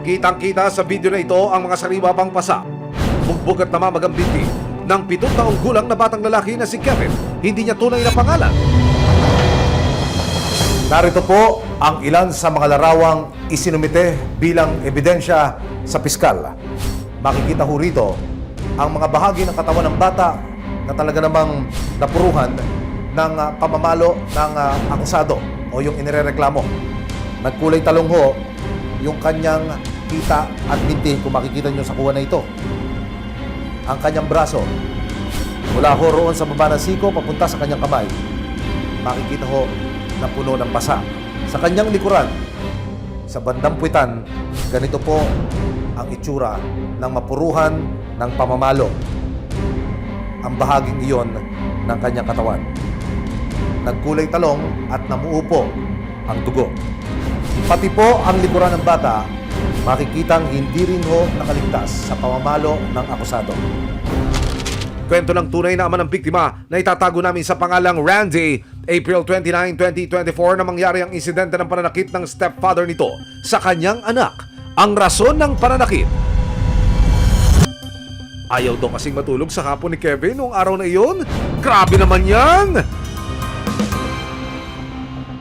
Kitang-kita sa video na ito ang mga sariwapang pasa. Bugbog at namamagang binti ng 7 taong gulang na batang lalaki na si Kevin. Hindi niya tunay na pangalan. Narito po ang ilan sa mga larawang isinumite bilang ebidensya sa piskal. Makikita ho rito ang mga bahagi ng katawan ng bata na talaga namang napuruhan ng pamamalo ng akusado o yung inirereklamo. Nagkulay talong ho yung kanyang kita at binti kung makikita nyo sa kuha na ito. Ang kanyang braso mula ho roon sa baba ng siko papunta sa kanyang kamay. Makikita ho na puno ng basa. Sa kanyang likuran, sa bandang puwitan, ganito po ang itsura ng mapuruhan ng pamamalo. Ang bahaging iyon ng kanyang katawan. Nagkulay talong at namuupo ang dugo. Pati po ang likuran ng bata, makikitang hindi rin ho nakaligtas sa pamamalo ng akusado. Kwento ng tunay na ama ng biktima na itatago namin sa pangalang Randy. April 29, 2024 na mangyari ang insidente ng pananakit ng stepfather nito sa kanyang anak. Ang rason ng pananakit: ayaw daw kasing matulog sa hapon ni Kevin noong araw na iyon. Grabe naman yan!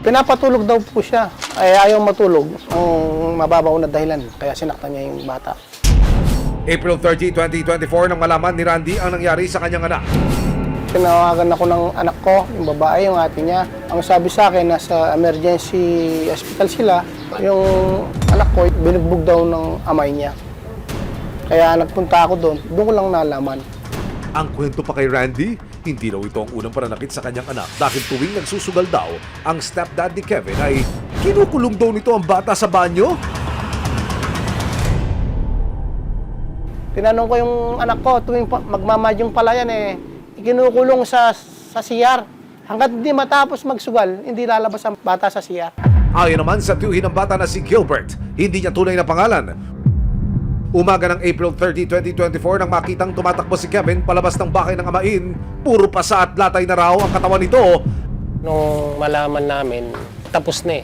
Pinapatulog daw po siya. Ay ayaw matulog. Ang mababaw na dahilan. Kaya sinaktan niya yung bata. April 30, 2024 nang malaman ni Randy ang nangyari sa kanyang anak. Tinawagan ako ng anak ko, yung babae, yung ate niya. Ang sabi sa akin, nasa emergency hospital sila. Yung anak ko, binugbog daw ng amay niya. Kaya nagpunta ako doon ko lang nalaman. Ang kwento pa kay Randy, hindi daw ito ang unang pananakit sa kanyang anak dahil tuwing nagsusugal daw ang stepdad ni Kevin ay kinukulong daw nito ang bata sa banyo. Tinanong ko yung anak ko, tuwing magmamadyong pala yan ikinukulong sa CR. Hanggat hindi matapos magsugal, hindi lalabas ang bata sa CR. Ayon naman sa tiyuhin ng bata na si Gilbert, hindi niya tunay na pangalan. Umaga ng April 30, 2024 nang makitang tumatakbo si Kevin palabas ng bahay ng amain, puro pasa at latay na raw ang katawan nito. Nung malaman namin, tapos na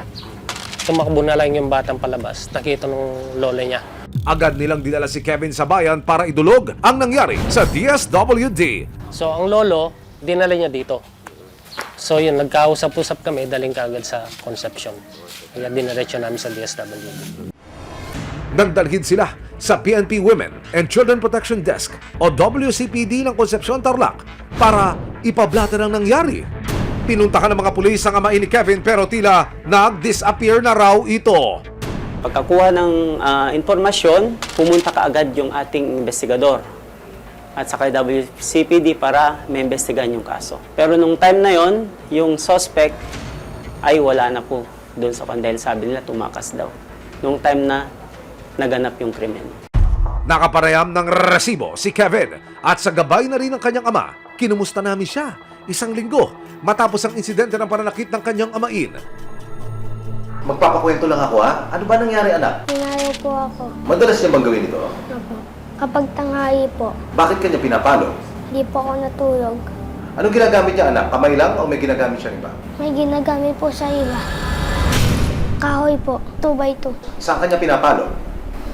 Tumakbo na lang yung batang palabas. Nakita nung lola niya. Agad nilang dinala si Kevin sa bayan para idulog ang nangyari sa DSWD. So ang lolo, dinala niya dito. So yun, nagkausap-usap kami, daling kagad sa Concepcion. Kaya diniretso namin sa DSWD. Nagdalhin sila sa PNP Women and Children Protection Desk o WCPD ng Concepcion, Tarlac para ipablatan ang nangyari. Pinuntahan ng mga pulis ang amain ni Kevin pero tila nag-disappear na raw ito. Pagkakuha ng informasyon, pumunta kaagad yung ating investigador at saka WCPD para maimbestigahan yung kaso. Pero nung time na yon, yung suspect ay wala na po doon sa kwan dahil sabi nila tumakas daw. Nung time na naganap yung krimen. Nakapareham ng resibo si Kevin at sa gabay na rin ng kanyang ama, kinumusta namin siya 1 linggo matapos ang insidente ng pananakit ng kanyang amain. Magpapakwento lang ako ha. Ano ba nangyari anak? Pinalo po ako. Madalas niya bang gawin ito? Opo. Kapag tanghali po, Bakit kanya pinapalo? di po ako natulog. Anong ginagamit niya anak? Kamay lang o may ginagamit siya iba? May ginagamit po sa iba. Kahoy po, 2x2. Saan kanya pinapalo?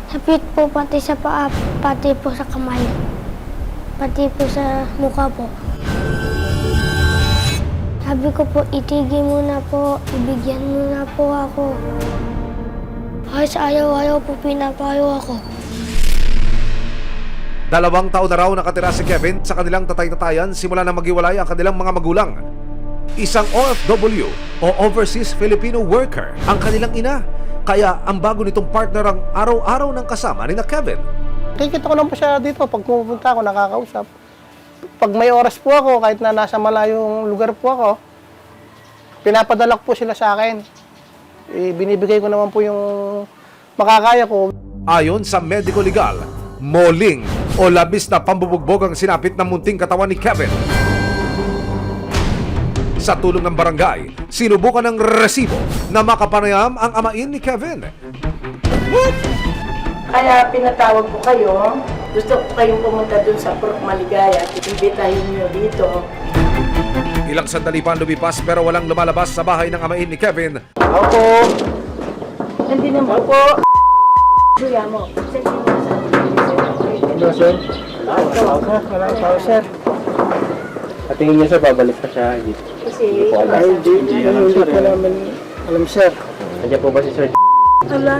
Hapit po pati sa paa, pati po sa kamay. Pati po sa mukha po. Sabi ko po, itigil muna po, ibigyan muna po ako. Kahit ayaw-ayaw po, pinapayo ako. 2 taon na raw nakatira si Kevin sa kanilang tatay-tatayan simula na maghiwalay ang kanilang mga magulang. Isang OFW o Overseas Filipino Worker ang kanilang ina. Kaya ang bago nitong partner ang araw-araw ng kasama ni na Kevin. Kikita ko lang po siya dito. Pag pumunta ako, nakakausap. Pag may oras po ako, kahit na nasa malayong lugar po ako, pinapadala ko po sila sa akin. Binibigay ko naman po yung makakaya ko. Ayon sa medico legal, moling o labis na pambubugbog ang sinapit ng munting katawan ni Kevin. Sa tulong ng barangay, sinubukan ng resibo na makapanayam ang amain ni Kevin. Kaya pinatawag ko kayo. Gusto ko kayong pumunta dun sa Purok Maligaya at imbitahin nyo dito. Ilang sandali pa lumipas pero walang lumalabas sa bahay ng amain ni Kevin. Ako. Hindi naman po. Kuya mo, Hello, sir. Wala tao, sir. At tingin niyo sir, babalik pa siya. kasi Hindi ko naman alam, sir. Nandiyan po ba si Sir? ala,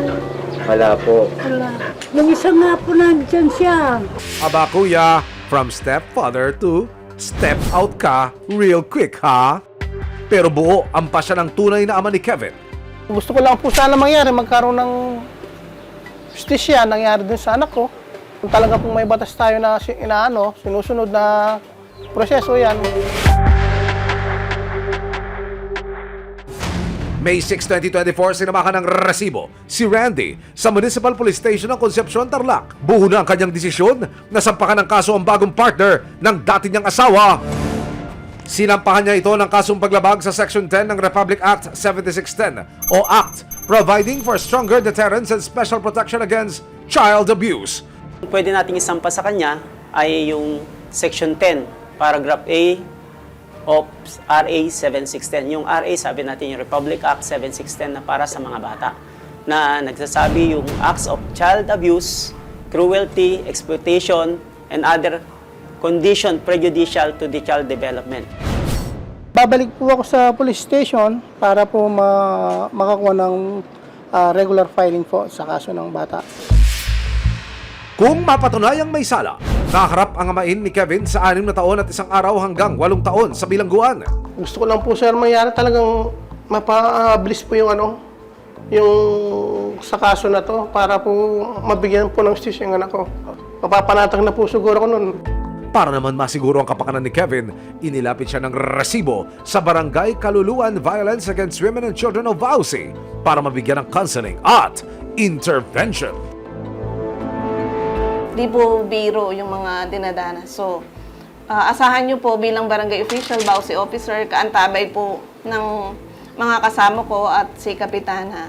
Wala po. ala. Nung isa nga po nandyan siya. Aba kuya, from stepfather to step out ka real quick ha? Pero buo ang pasya ng tunay na ama ni Kevin. Gusto ko lang po sana mangyari, magkaroon ng justisya nangyari din sa anak ko. Kung talaga pong may batas tayo na sinusunod na proseso yan. May 6, 2024, sinamakan ng resibo si Randy sa Municipal Police Station ng Concepcion, Tarlac. Buo na ang kanyang desisyon na sampakan ng kaso ang bagong partner ng dati niyang asawa. Sinampahan niya ito ng kasong paglabag sa Section 10 ng Republic Act 7610 o Act Providing for Stronger Deterrence and Special Protection Against Child Abuse. Pwede nating isampa sa kanya ay yung Section 10, Paragraph A of RA 7610. Yung RA, sabi natin yung Republic Act 7610 na para sa mga bata, na nagsasabi yung acts of child abuse, cruelty, exploitation, and other condition prejudicial to the child development. Babalik po ako sa police station para po makakuha ng regular filing po sa kaso ng bata. Kung mapatunayang may sala, nakaharap ang amain ni Kevin sa 6 na taon at 1 araw hanggang 8 taon sa bilangguan. Gusto ko lang po, sir, mangyari talagang mapabilis po yung sa kaso na to para po mabigyan po ng justisya yung anak ko. Mapapanatag na po siguro ko nun. Para naman masiguro ang kapakanan ni Kevin, inilapit siya ng resibo sa Barangay Kaluluan Violence Against Women and Children of Vauci para mabigyan ng counseling at intervention. Di po biro yung mga dinadanas. So, asahan nyo po bilang barangay official, Vauci officer, kaantabay po ng mga kasama ko at si Kapitana.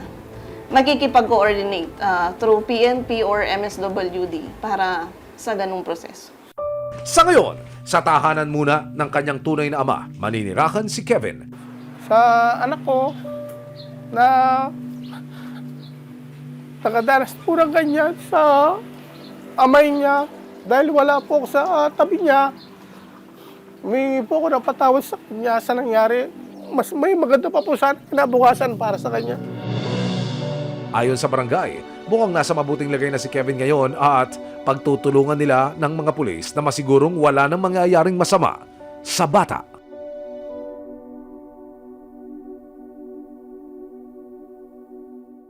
Magkikipag-coordinate through PNP or MSWD para sa ganung proseso. Sa ngayon, sa tahanan muna ng kanyang tunay na ama, maninirahan si Kevin. Sa anak ko na nakadanas po ng ganyan sa amay niya dahil wala po ako sa tabi niya. Humingi po ako ng patawad sa kanya sa nangyari. Mas may maganda pa po sana kinabukasan para sa kanya. Ayon sa barangay, mukhang nasa mabuting lagay na si Kevin ngayon at pagtutulungan nila ng mga pulis na masigurong wala nang mangyayaring masama sa bata.